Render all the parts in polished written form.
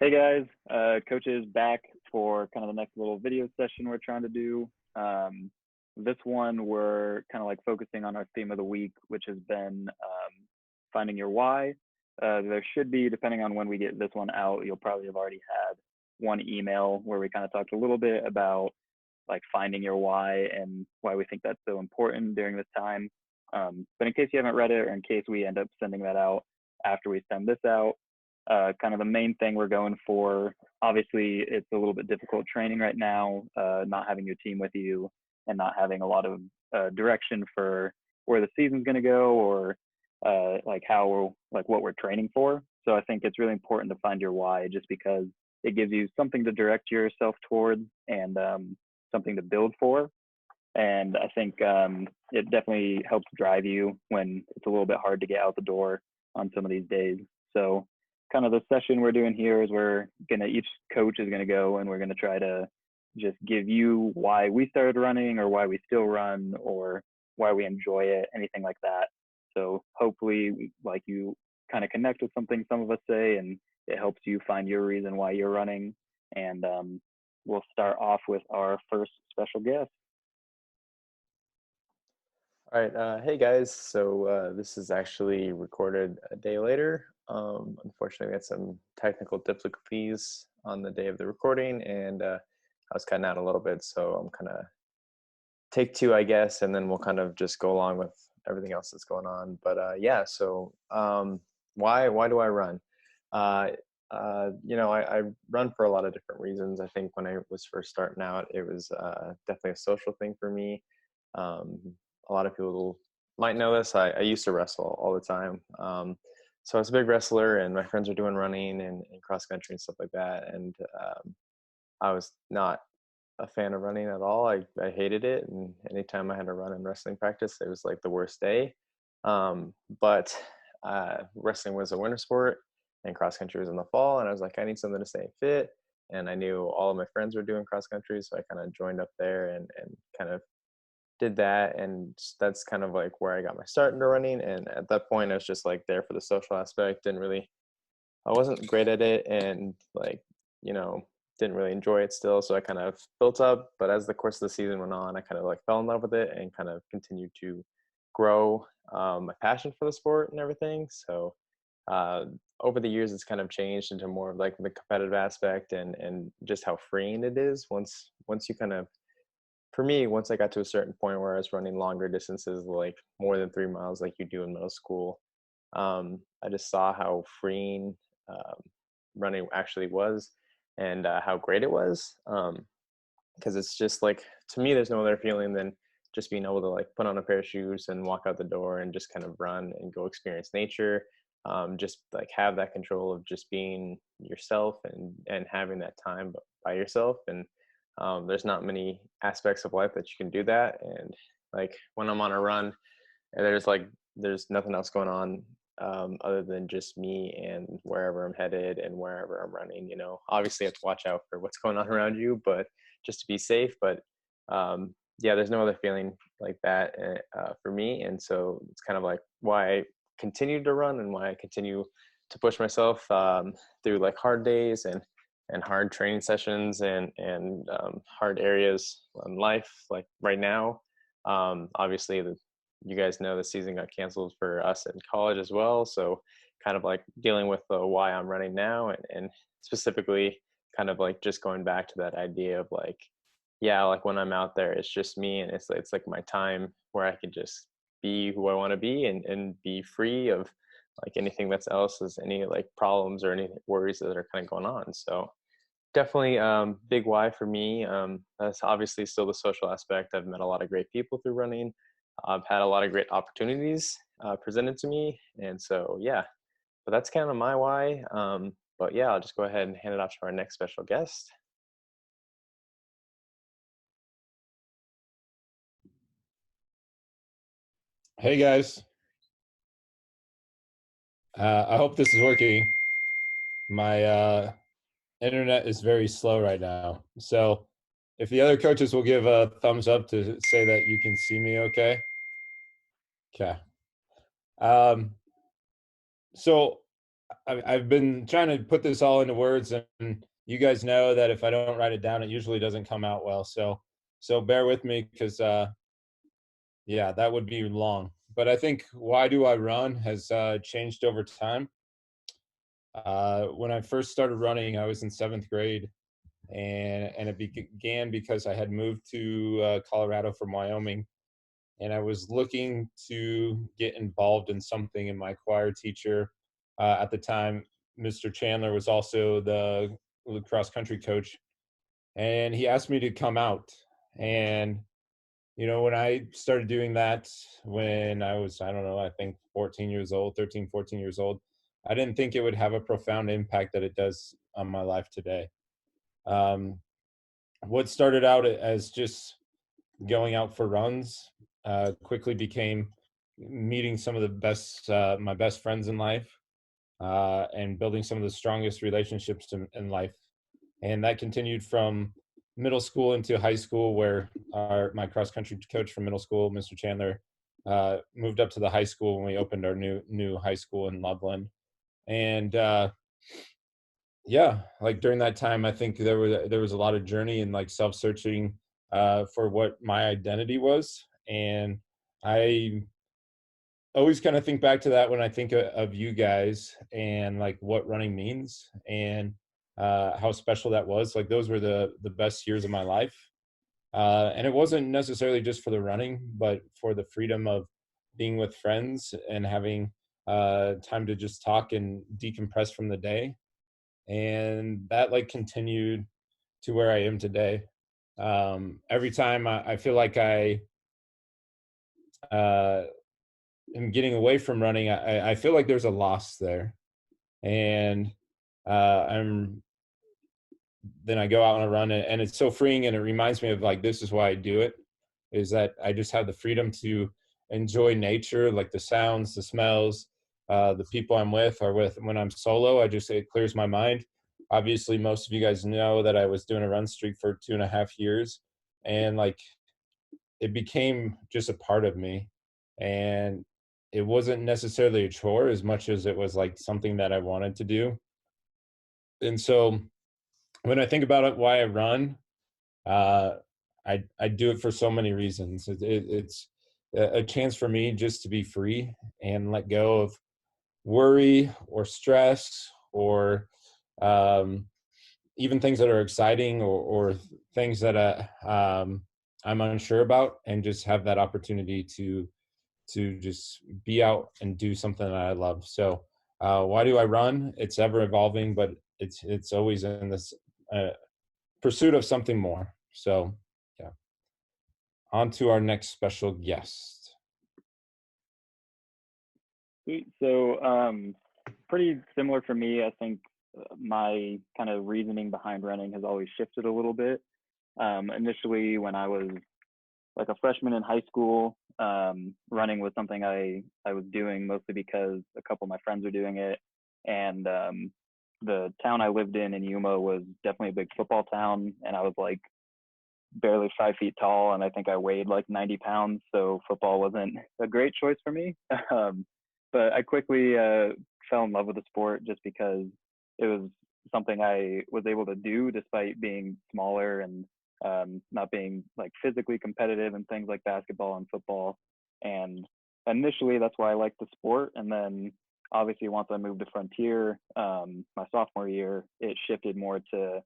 Hey guys, coach is back for kind of the next little video session we're trying to do. This one we're kind of like focusing on our theme of the week, which has been finding your why. There should be, depending on when we get this one out, you'll probably have already had one email where we kind of talked a little bit about like finding your why and why we think that's so important during this time. But in case you haven't read it, or in case we end up sending that out after we send this out, kind of the main thing we're going for. Obviously, it's a little bit difficult training right now, not having your team with you and not having a lot of direction for where the season's going to go or like what we're training for. So I think it's really important to find your why, just because it gives you something to direct yourself towards and something to build for. And I think it definitely helps drive you when it's a little bit hard to get out the door on some of these days. So kind of the session we're doing here is each coach is gonna go and we're gonna try to just give you why we started running or why we still run or why we enjoy it, anything like that. So hopefully like you kind of connect with something some of us say and it helps you find your reason why you're running. And we'll start off with our first special guest. All right, hey guys. So this is actually recorded a day later. Unfortunately, we had some technical difficulties on the day of the recording, and I was cutting out a little bit. So I'm kind of take two, I guess, and then we'll kind of just go along with everything else that's going on. But yeah, so why do I run? I run for a lot of different reasons. I think when I was first starting out, it was definitely a social thing for me. Um, a lot of people might know this. I used to wrestle all the time. So I was a big wrestler, and my friends were doing running and cross country and stuff like that. And I was not a fan of running at all. I hated it. And anytime I had to run in wrestling practice, it was like the worst day. But wrestling was a winter sport and cross country was in the fall. And I was like, I need something to stay fit. And I knew all of my friends were doing cross country. So I kind of joined up there and kind of did that, and that's kind of like where I got my start into running. And at that point I was just like there for the social aspect. I wasn't great at it, and like, you know, didn't really enjoy it still. So I kind of built up, but as the course of the season went on, I kind of like fell in love with it and kind of continued to grow my passion for the sport and everything. So uh, over the years, it's kind of changed into more of like the competitive aspect and just how freeing it is once you kind of, for me, once I got to a certain point where I was running longer distances, like more than 3 miles, like you do in middle school, I just saw how freeing running actually was, and how great it was. Because it's just like, to me, there's no other feeling than just being able to like put on a pair of shoes and walk out the door and just kind of run and go experience nature. Just like have that control of just being yourself and having that time by yourself. And there's not many aspects of life that you can do that. And like when I'm on a run, there's nothing else going on other than just me and wherever I'm headed and wherever I'm running. You know, obviously you have to watch out for what's going on around you, but just to be safe. But yeah, there's no other feeling like that for me. And so it's kind of like why I continue to run and why I continue to push myself through like hard days and hard training sessions and hard areas in life, like right now. Obviously, you guys know the season got canceled for us in college as well. So kind of like dealing with why I'm running now and specifically kind of like just going back to that idea of like, yeah, like when I'm out there, it's just me and it's like my time where I can just be who I want to be and be free of like anything that's else is any like problems or any worries that are kind of going on. So definitely big why for me. That's obviously still the social aspect. I've met a lot of great people through running. I've had a lot of great opportunities presented to me. And so, yeah, but that's kind of my why. But yeah, I'll just go ahead and hand it off to our next special guest. Hey guys, I hope this is working. My internet is very slow right now. So if the other coaches will give a thumbs up to say that you can see me okay. Okay. Um, so I've been trying to put this all into words, and you guys know that if I don't write it down, it usually doesn't come out well. So bear with me because yeah, that would be long. But I think why do I run has changed over time. When I first started running, I was in seventh grade, and it began because I had moved to Colorado from Wyoming, and I was looking to get involved in something. And my choir teacher at the time, Mr. Chandler, was also the cross country coach, and he asked me to come out. And when I started doing that when I was, I don't know, I think 14 years old, 13, 14 years old, I didn't think it would have a profound impact that it does on my life today. Um, what started out as just going out for runs quickly became meeting some of the best, my best friends in life, and building some of the strongest relationships in life. And that continued from middle school into high school, where my cross country coach from middle school, Mr. Chandler, moved up to the high school when we opened our new high school in Loveland. And yeah, like during that time, I think there was a lot of journey and like self searching for what my identity was. And I always kind of think back to that when I think of you guys and like what running means, and how special that was. Like those were the best years of my life. And it wasn't necessarily just for the running, but for the freedom of being with friends and having time to just talk and decompress from the day. And that like continued to where I am today. Every time I feel like I uh, am getting away from running, I feel like there's a loss there. And I'm then I go out on a run, and it's so freeing, and it reminds me of like this is why I do it, is that I just have the freedom to enjoy nature, like the sounds, the smells, the people I'm with, or with when I'm solo. It clears my mind. Obviously, most of you guys know that I was doing a run streak for 2.5 years, and like it became just a part of me. And it wasn't necessarily a chore as much as it was like something that I wanted to do. And so when I think about it, why I run, uh, I do it for so many reasons. It's a chance for me just to be free and let go of worry or stress, or um, even things that are exciting, or things that I'm unsure about, and just have that opportunity to just be out and do something that I love. So why do I run? It's ever evolving, but it's always in this pursuit of something more. So yeah, on to our next special guest. Sweet. So, pretty similar for me. I think my kind of reasoning behind running has always shifted a little bit. Initially, when I was like a freshman in high school, running was something I was doing mostly because a couple of my friends were doing it, and the town I lived in Yuma was definitely a big football town, and I was like barely 5 feet tall, and I think I weighed like 90 pounds, so football wasn't a great choice for me. Um, but I quickly fell in love with the sport just because it was something I was able to do despite being smaller and not being like physically competitive and things like basketball and football. And initially, that's why I liked the sport. And then obviously, once I moved to Frontier, my sophomore year, it shifted more to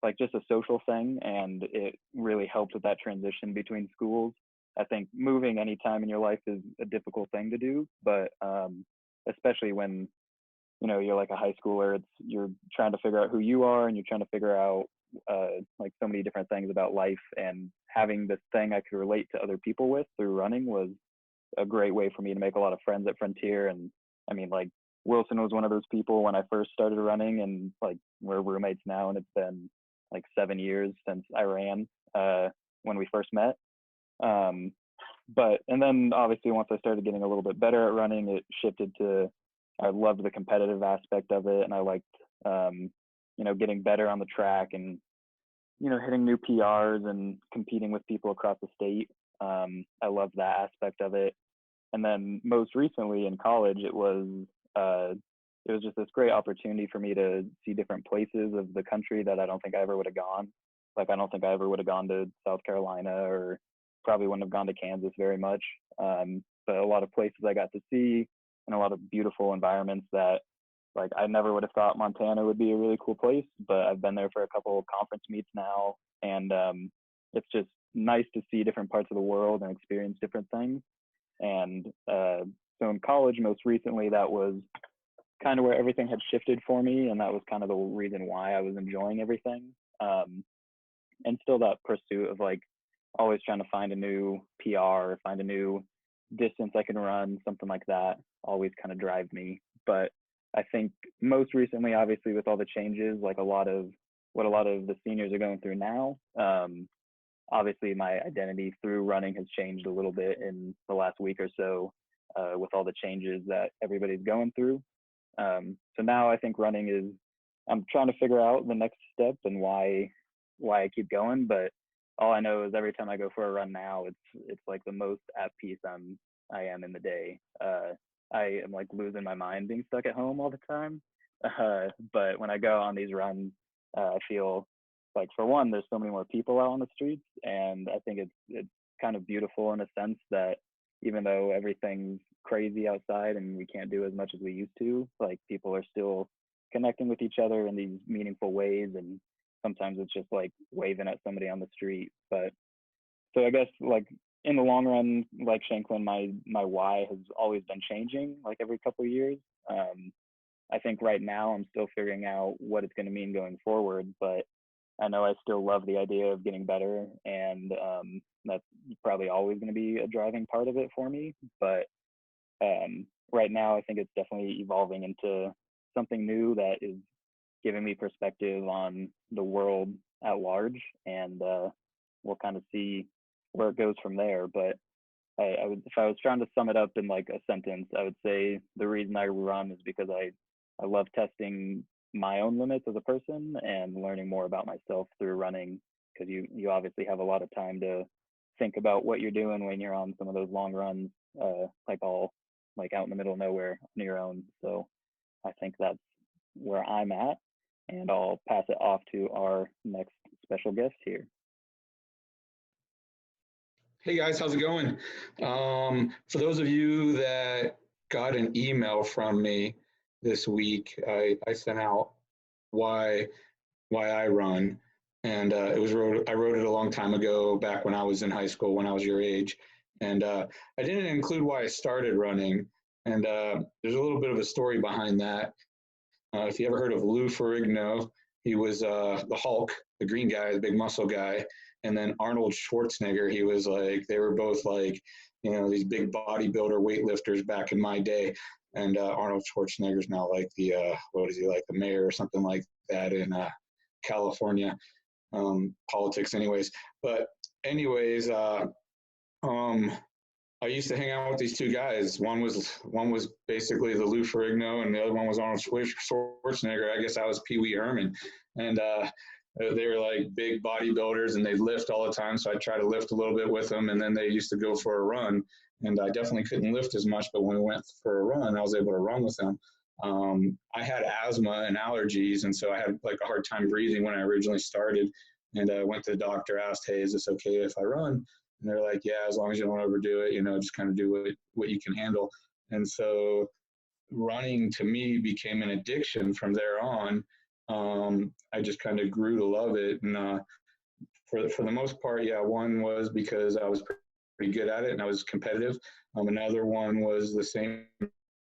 like just a social thing, and it really helped with that transition between schools. I think moving any time in your life is a difficult thing to do, but especially when you're like a high schooler, you're trying to figure out who you are, and you're trying to figure out like so many different things about life, and having this thing I could relate to other people with through running was a great way for me to make a lot of friends at Frontier. And I mean, like Wilson was one of those people when I first started running, and like we're roommates now, and it's been like 7 years since I ran when we first met. Um, but and then obviously once I started getting a little bit better at running, it shifted to I loved the competitive aspect of it, and I liked getting better on the track, and hitting new PRs and competing with people across the state. I loved that aspect of it. And then most recently in college, it was it was just this great opportunity for me to see different places of the country that I don't think I ever would have gone. Like, I don't think I ever would have gone to South Carolina, or probably wouldn't have gone to Kansas very much. But a lot of places I got to see, and a lot of beautiful environments that, like, I never would have thought Montana would be a really cool place, but I've been there for a couple of conference meets now, and it's just nice to see different parts of the world and experience different things. And so in college, most recently, that was kind of where everything had shifted for me, and that was kind of the reason why I was enjoying everything. And still that pursuit of, like, always trying to find a new PR or find a new distance I can run, something like that, always kind of drive me. But I think most recently, obviously, with all the changes, like a lot of the seniors are going through now, obviously my identity through running has changed a little bit in the last week or so, with all the changes that everybody's going through. So now I think running is, I'm trying to figure out the next step and why I keep going. But all I know is every time I go for a run now, it's like the most at peace I am in the day. I am like losing my mind being stuck at home all the time. But when I go on these runs, I feel like, for one, there's so many more people out on the streets, and I think it's kind of beautiful in a sense that even though everything's crazy outside and we can't do as much as we used to, like, people are still connecting with each other in these meaningful ways. And sometimes it's just like waving at somebody on the street. But so I guess, like, in the long run, like Shanklin, my why has always been changing, like, every couple of years. I think right now I'm still figuring out what it's going to mean going forward, but I know I still love the idea of getting better, and that's probably always going to be a driving part of it for me. But right now, I think it's definitely evolving into something new that is giving me perspective on the world at large, and we'll kind of see where it goes from there. But I would, if I was trying to sum it up in like a sentence, I would say the reason I run is because I love testing my own limits as a person and learning more about myself through running, because you obviously have a lot of time to think about what you're doing when you're on some of those long runs, like out in the middle of nowhere on your own. So I think that's where I'm at, and I'll pass it off to our next special guest here. Hey guys, how's it going? For those of you that got an email from me this week, I sent out why I run, and I wrote it a long time ago, back when I was in high school, when I was your age, and I didn't include why I started running, and there's a little bit of a story behind that. If you ever heard of Lou Ferrigno, he was the Hulk, the green guy, the big muscle guy. And then Arnold Schwarzenegger, he was like, they were both like, you know, these big bodybuilder weightlifters back in my day. And Arnold Schwarzenegger's now like the, what is he, like the mayor or something like that in California, politics anyways. But anyways, I used to hang out with these two guys. One was basically the Lou Ferrigno, and the other one was Arnold Schwarzenegger. I guess I was Pee Wee Herman. And they were like big bodybuilders, and they'd lift all the time. So I'd try to lift a little bit with them. And then they used to go for a run. And I definitely couldn't lift as much, but when we went for a run, I was able to run with them. I had asthma and allergies, and so I had like a hard time breathing when I originally started. And I went to the doctor, asked, hey, is this okay if I run? And they're like, yeah, as long as you don't overdo it, you know, just kind of do what you can handle. And so running to me became an addiction from there on. I just kind of grew to love it. And for the most part, yeah, one was because I was pretty good at it and I was competitive. Another one was the same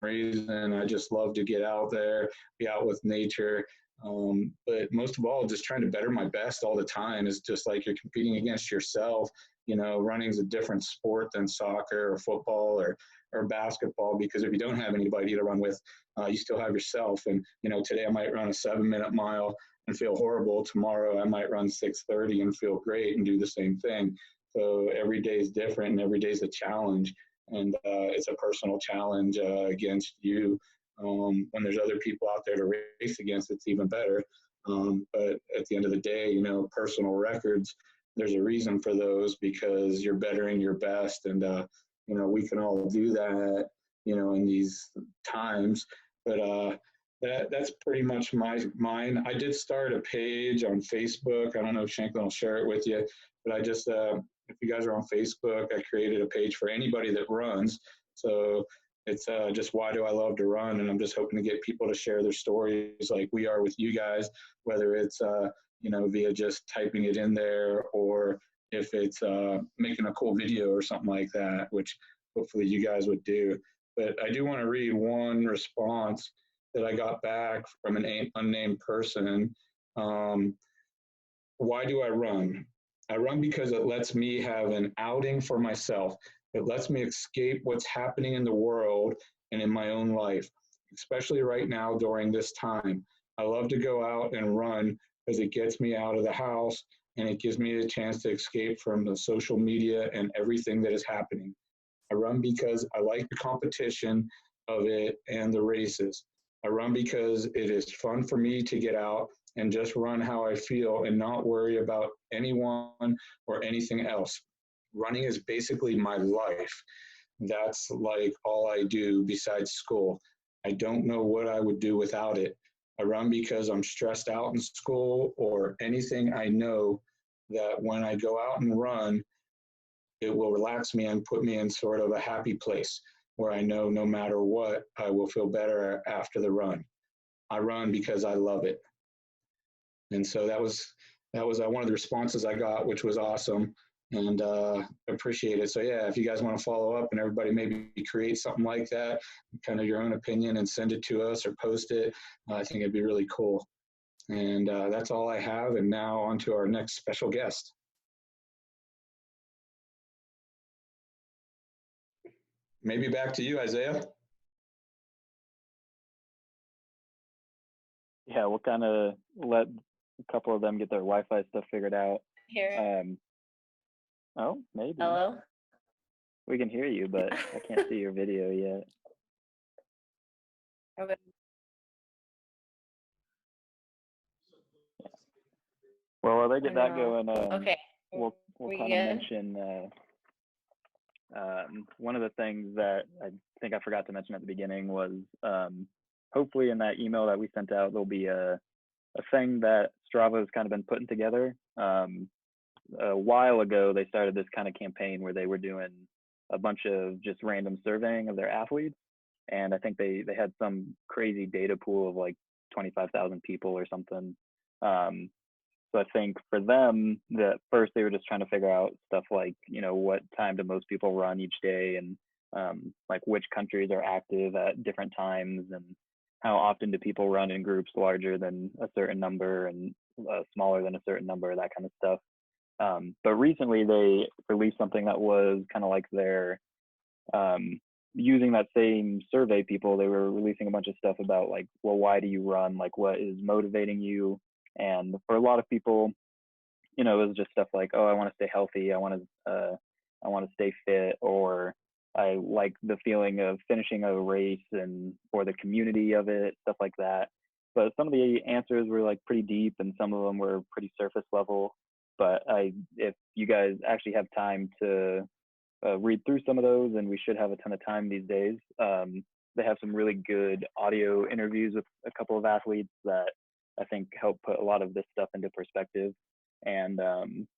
reason. I just love to get out there, be out with nature. But most of all, just trying to better my best all the time. Is just like you're competing against yourself. You know, running's a different sport than soccer or football or basketball, because if you don't have anybody to run with, you still have yourself. And, you know, today I might run a 7-minute mile and feel horrible. Tomorrow I might run 6:30 and feel great and do the same thing. So every day is different, and every day is a challenge. And it's a personal challenge against you. When there's other people out there to race against, it's even better. But at the end of the day, you know, personal records, there's a reason for those, because you're bettering your best. And, you know, we can all do that, you know, in these times. But that's pretty much mine. I did start a page on Facebook. I don't know if Shanklin will share it with you, but I just if you guys are on Facebook, I created a page for anybody that runs. So it's just why do I love to run, and I'm just hoping to get people to share their stories like we are with you guys, whether it's via just typing it in there, or if it's making a cool video or something like that, which hopefully you guys would do. But I do want to read one response that I got back from an unnamed person. Why do I run? I run because it lets me have an outing for myself. It lets me escape what's happening in the world and in my own life, especially right now during this time. I love to go out and run because it gets me out of the house and it gives me a chance to escape from the social media and everything that is happening. I run because I like the competition of it and the races. I run because it is fun for me to get out and just run how I feel and not worry about anyone or anything else. Running is basically my life. That's like all I do besides school. I don't know what I would do without it. I run because I'm stressed out in school or anything. I know that when I go out and run, it will relax me and put me in sort of a happy place where I know no matter what, I will feel better after the run. I run because I love it. And so that was one of the responses I got, which was awesome, and appreciate it. So yeah, if you guys want to follow up and everybody maybe create something like that, kind of your own opinion, and send it to us or post it, I think it'd be really cool. And that's all I have. And now on to our next special guest. Maybe back to you, Isaiah. Yeah, we'll kind of let a couple of them get their Wi-Fi stuff figured out. Here. Oh, maybe. Hello? We can hear you, but I can't see your video yet. Okay. Well, while they get that know. going, Okay. we'll We kind of good? mention one of the things that I think I forgot to mention at the beginning was hopefully in that email that we sent out, there'll be a thing that Strava has kind of been putting together. A while ago, they started this kind of campaign where they were doing a bunch of just random surveying of their athletes. And I think they had some crazy data pool of like 25,000 people or something. So I think for them, that first they were just trying to figure out stuff like, what time do most people run each day, and like which countries are active at different times, and how often do people run in groups larger than a certain number and smaller than a certain number, that kind of stuff. But recently they released something that was kind of like their, using that same survey people, they were releasing a bunch of stuff about like, well, why do you run? Like, what is motivating you? And for a lot of people, it was just stuff like, oh, I want to stay healthy, I want to stay fit, or I like the feeling of finishing a race and or the community of it, stuff like that. But some of the answers were like pretty deep, and some of them were pretty surface level. But if you guys actually have time to read through some of those, and we should have a ton of time these days, they have some really good audio interviews with a couple of athletes that I think help put a lot of this stuff into perspective. And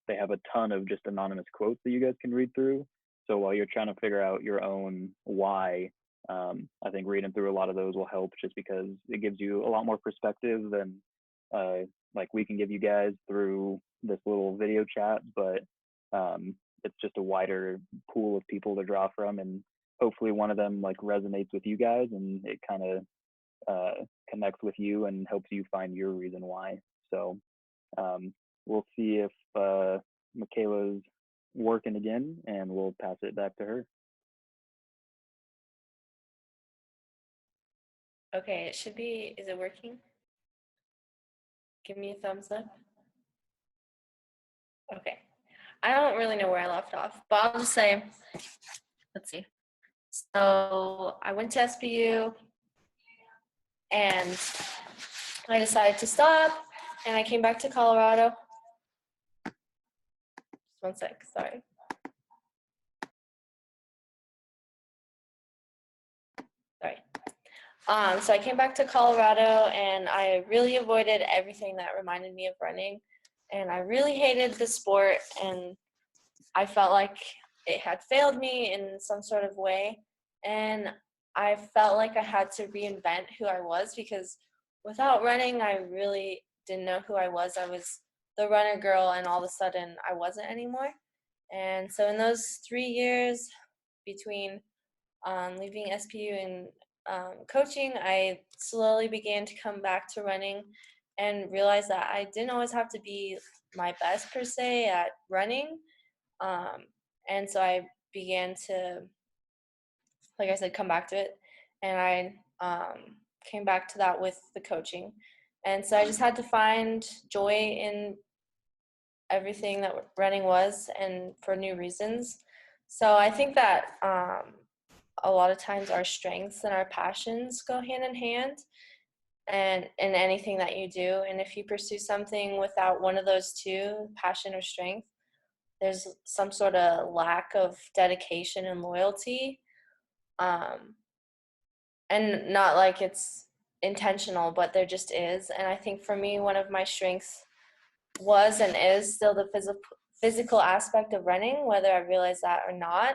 they have a ton of just anonymous quotes that you guys can read through. So while you're trying to figure out your own why, I think reading through a lot of those will help, just because it gives you a lot more perspective than like we can give you guys through this little video chat. But it's just a wider pool of people to draw from, and hopefully one of them like resonates with you guys, and it kind of connects with you and helps you find your reason why. So we'll see if Michaela's working again, and we'll pass it back to her. Okay, it should be, is it working? Give me a thumbs up. Okay. I don't really know where I left off, but I'll just say, let's see. So I went to SBU and I decided to stop, and I came back to Colorado. Just one sec, sorry. So I came back to Colorado and I really avoided everything that reminded me of running. And I really hated the sport and I felt like it had failed me in some sort of way. And I felt like I had to reinvent who I was because without running, I really didn't know who I was. I was the runner girl, and all of a sudden, I wasn't anymore. And so, in those 3 years between leaving SPU and coaching, I slowly began to come back to running and realized that I didn't always have to be my best per se at running. Um, and so I began to, like I said, come back to it. And I came back to that with the coaching. And so I just had to find joy in everything that running was and for new reasons. So I think that a lot of times our strengths and our passions go hand in hand and in anything that you do. And if you pursue something without one of those two, passion or strength, there's some sort of lack of dedication and loyalty. Um, and not like it's intentional, but there just is. And I think for me, one of my strengths was and is still the physical aspect of running, whether I realize that or not.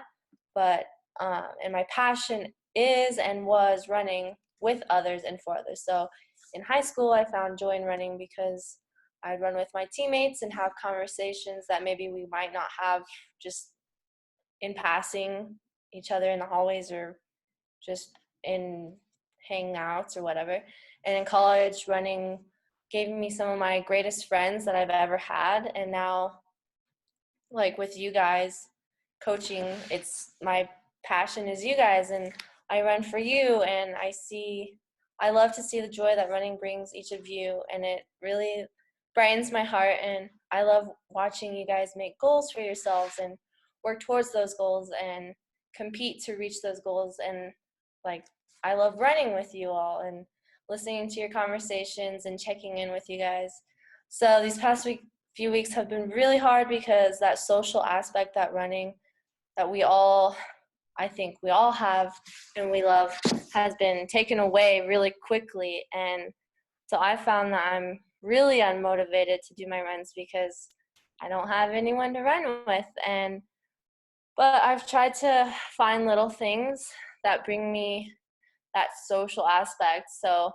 But and my passion is and was running with others and for others. So in high school, I found joy in running because I'd run with my teammates and have conversations that maybe we might not have just in passing each other in the hallways or just in hangouts or whatever. And in college, running gave me some of my greatest friends that I've ever had. And now, like with you guys coaching, it's my passion is you guys, and I run for you. And I love to see the joy that running brings each of you, and it really brightens my heart. And I love watching you guys make goals for yourselves and work towards those goals and compete to reach those goals. And like, I love running with you all and listening to your conversations and checking in with you guys. So these past few weeks have been really hard because that social aspect that running that I think we all have and we love has been taken away really quickly. And so I found that I'm really unmotivated to do my runs because I don't have anyone to run with. But I've tried to find little things that bring me that social aspect. So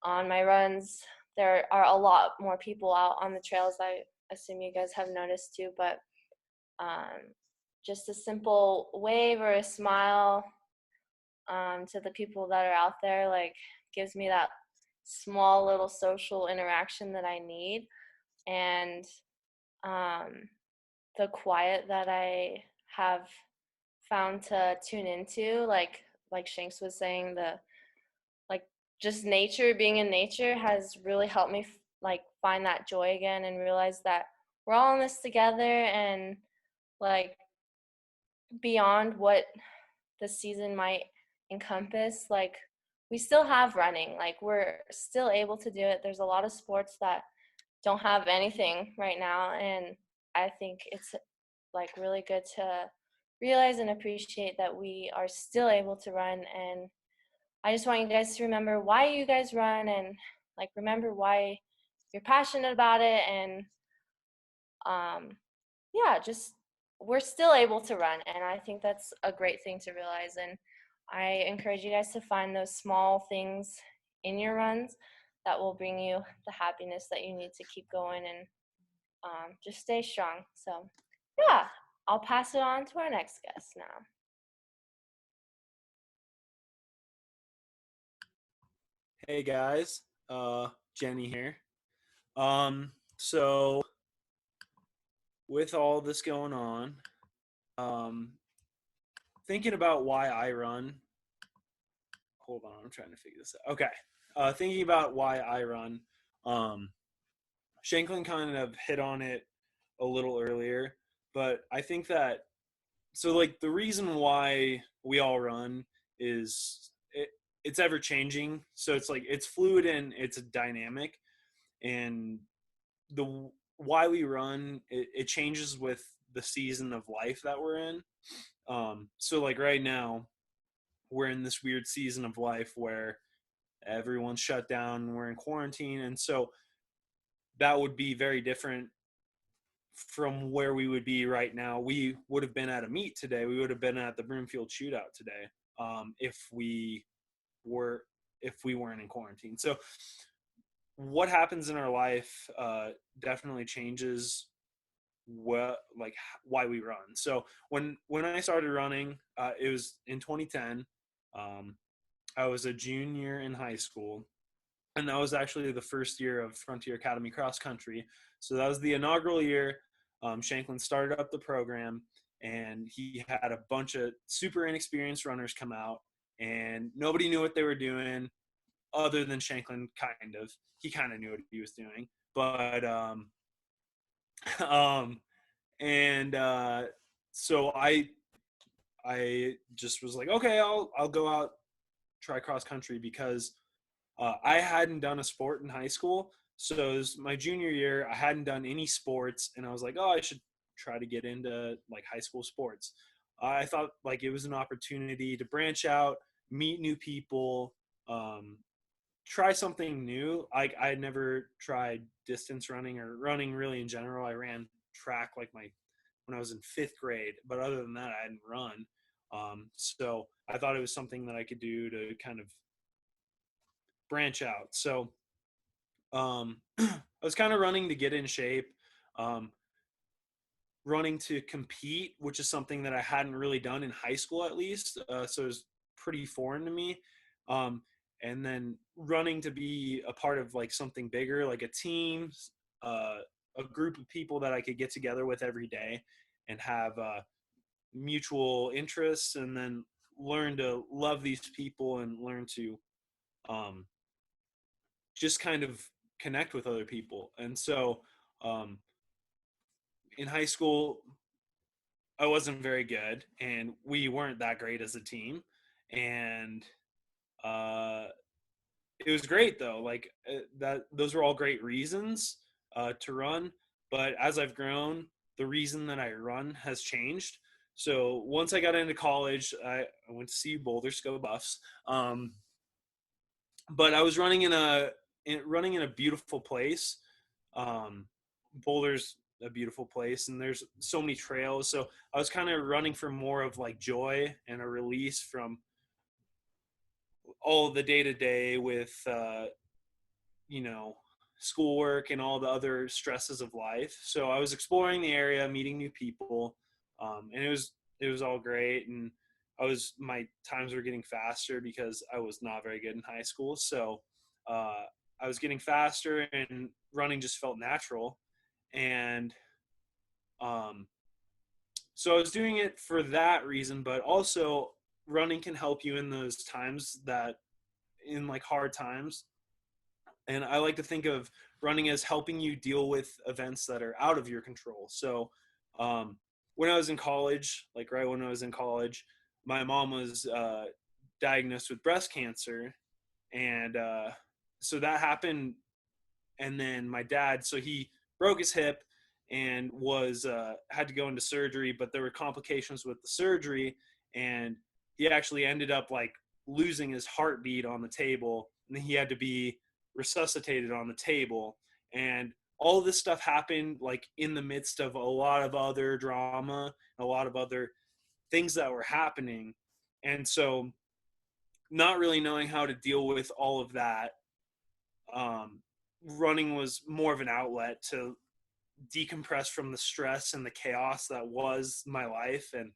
on my runs, there are a lot more people out on the trails. I assume you guys have noticed too, but just a simple wave or a smile to the people that are out there, like, gives me that small little social interaction that I need. And the quiet that I have found to tune into, like Shanks was saying, like just nature, being in nature has really helped me like find that joy again and realize that we're all in this together. And like beyond what the season might encompass, like we still have running, like we're still able to do it. There's a lot of sports that don't have anything right now, and I think it's like really good to realize and appreciate that we are still able to run. And I just want you guys to remember why you guys run, and like remember why you're passionate about it. And yeah, just we're still able to run, and I think that's a great thing to realize. And I encourage you guys to find those small things in your runs that will bring you the happiness that you need to keep going and just stay strong. So yeah, I'll pass it on to our next guest now. Hey guys, Jenny here. So with all this going on, thinking about why I run. Hold on, I'm trying to figure this out. Okay, thinking about why I run. Shanklin kind of hit on it a little earlier, but I think that like the reason why we all run is it's ever changing. So it's like it's fluid and it's dynamic, and the why we run it changes with the season of life that we're in. So like right now we're in this weird season of life where everyone's shut down, we're in quarantine, and so that would be very different from where we would be right now. We would have been at a meet today. We would have been at the Broomfield Shootout today, if we weren't in quarantine. So what happens in our life definitely changes why we run. So when I started running, it was in 2010. I was a junior in high school, and that was actually the first year of Frontier Academy cross country. So that was the inaugural year. Shanklin started up the program, and he had a bunch of super inexperienced runners come out, and nobody knew what they were doing other than Shanklin. He kind of knew what he was doing, but so I just was like, okay, I'll go out, try cross country, because I hadn't done a sport in high school. So it was my junior year. I hadn't done any sports, and I was like, oh, I should try to get into like high school sports. I thought like it was an opportunity to branch out, meet new people, try something new. I had never tried distance running or running really in general. I ran track like when I was in 5th grade, but other than that, I hadn't run. So I thought it was something that I could do to kind of branch out. So I was kind of running to get in shape, running to compete, which is something that I hadn't really done in high school, at least. So it was pretty foreign to me. And then running to be a part of like something bigger, like a team, a group of people that I could get together with every day and have mutual interests, and then learn to love these people and learn to just kind of connect with other people. And so in high school, I wasn't very good, and we weren't that great as a team. And it was great though. Like those were all great reasons to run. But as I've grown, the reason that I run has changed. So once I got into college, I went to see Boulder Go Buffs. But I was running in a beautiful place. Boulder's a beautiful place, and there's so many trails. So I was kind of running for more of like joy and a release from all of the day to day with, schoolwork and all the other stresses of life. So I was exploring the area, meeting new people, and it was all great. And my times were getting faster because I was not very good in high school. So I was getting faster, and running just felt natural. And so I was doing it for that reason, but also running can help you in those times in like hard times. And I like to think of running as helping you deal with events that are out of your control. So when I was in college, right when I was in college, my mom was diagnosed with breast cancer. And so that happened. And then my dad, so he broke his hip and had to go into surgery, but there were complications with the surgery. And he actually ended up like losing his heartbeat on the table, and he had to be resuscitated on the table. And all this stuff happened like in the midst of a lot of other drama, a lot of other things that were happening. And so not really knowing how to deal with all of that, running was more of an outlet to decompress from the stress and the chaos that was my life. And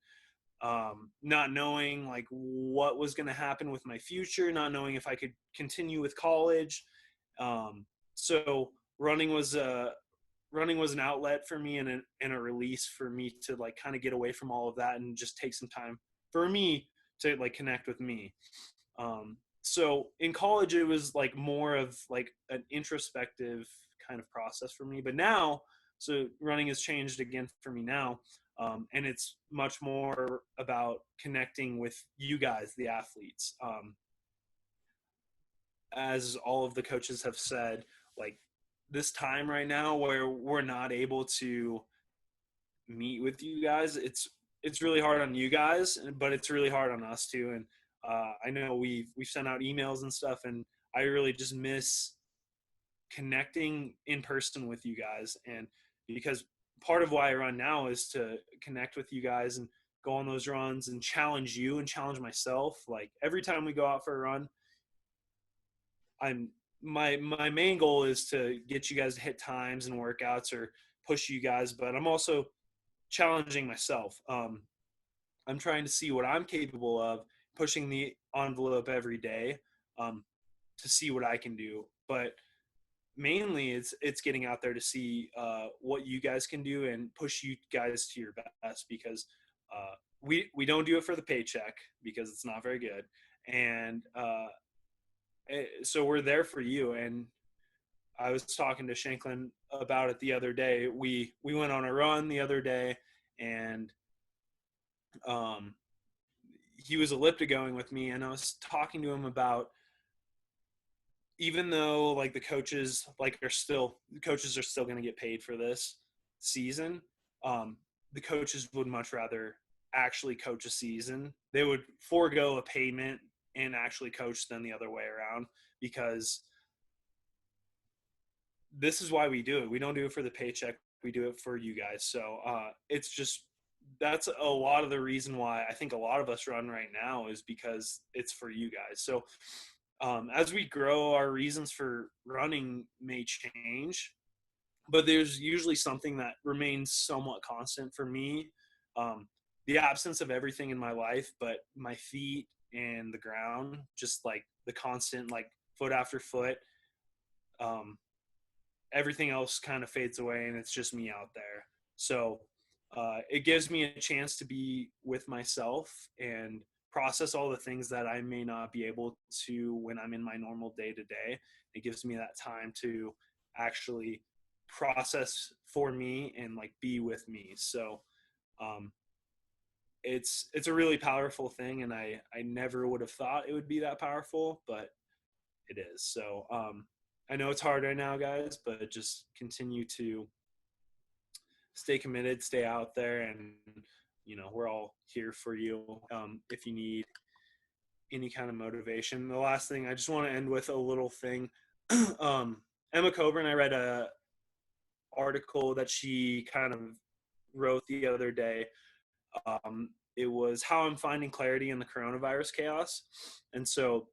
not knowing like what was going to happen with my future, not knowing if I could continue with college. So running was an outlet for me, and a release for me to like kind of get away from all of that and just take some time for me to like connect with me. So in college, it was like more of like an introspective kind of process for me. But now, so running has changed again for me now. And it's much more about connecting with you guys, the athletes. As all of the coaches have said, like this time right now where we're not able to meet with you guys, it's really hard on you guys, but it's really hard on us too. And I know we've sent out emails and stuff, and I really just miss connecting in person with you guys. And because part of why I run now is to connect with you guys and go on those runs and challenge you and challenge myself. Like every time we go out for a run, my main goal is to get you guys to hit times and workouts or push you guys, but I'm also challenging myself. I'm trying to see what I'm capable of, pushing the envelope every day, to see what I can do. But mainly it's getting out there to see what you guys can do and push you guys to your best, because we don't do it for the paycheck because it's not very good. And so we're there for you. And I was talking to Shanklin about it the other day. We went on a run the other day, and he was elliptigoing with me, and I was talking to him about, even though like the coaches are still going to get paid for this season, the coaches would much rather actually coach a season. They would forego a payment and actually coach than the other way around, because this is why we do it. We don't do it for the paycheck. We do it for you guys. So it's just, that's a lot of the reason why I think a lot of us run right now, is because it's for you guys. So as we grow, our reasons for running may change, but there's usually something that remains somewhat constant for me. The absence of everything in my life, but my feet and the ground, just like the constant, like foot after foot. Everything else kind of fades away, and it's just me out there. So it gives me a chance to be with myself and process all the things that I may not be able to when I'm in my normal day to day. It gives me that time to actually process for me and like be with me. So it's a really powerful thing, and I never would have thought it would be that powerful, but it is. So I know it's hard right now, guys, but just continue to stay committed, stay out there, and we're all here for you if you need any kind of motivation. The last thing I just want to end with a little thing. Emma Coburn, I read a article that she kind of wrote the other day. It was how I'm finding clarity in the coronavirus chaos. And so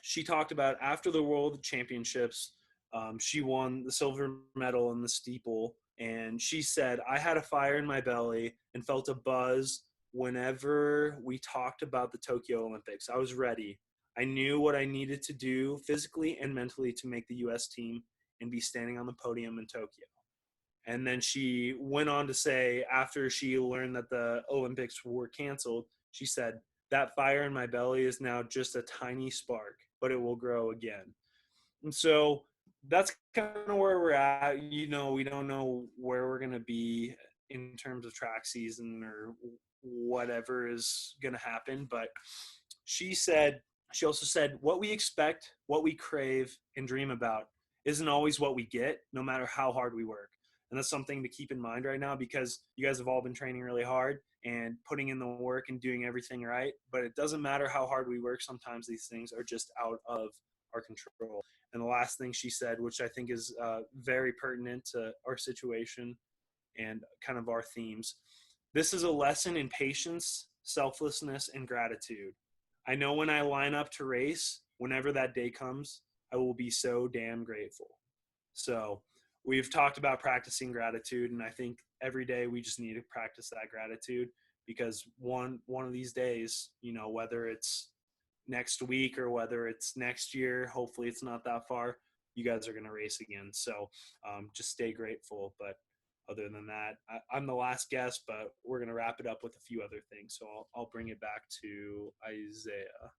she talked about after the World Championships, she won the silver medal in the steeple. And she said, I had a fire in my belly and felt a buzz whenever we talked about the Tokyo Olympics. I was ready. I knew what I needed to do physically and mentally to make the U.S. team and be standing on the podium in Tokyo. And then she went on to say, after she learned that the Olympics were canceled, she said, that fire in my belly is now just a tiny spark, but it will grow again. And so that's kind of where we're at. We don't know where we're going to be in terms of track season or whatever is going to happen. But she also said, what we expect, what we crave and dream about isn't always what we get, no matter how hard we work. And that's something to keep in mind right now, because you guys have all been training really hard and putting in the work and doing everything right. But it doesn't matter how hard we work. Sometimes these things are just out of our control. And the last thing she said, which I think is very pertinent to our situation and kind of our themes, this is a lesson in patience, selflessness, and gratitude. I know when I line up to race, whenever that day comes, I will be so damn grateful. So we've talked about practicing gratitude, and I think every day we just need to practice that gratitude, because one of these days, whether it's next week or whether it's next year, hopefully it's not that far, you guys are going to race again. So just stay grateful. But other than that, I'm the last guest, but we're going to wrap it up with a few other things. So I'll bring it back to Isaiah.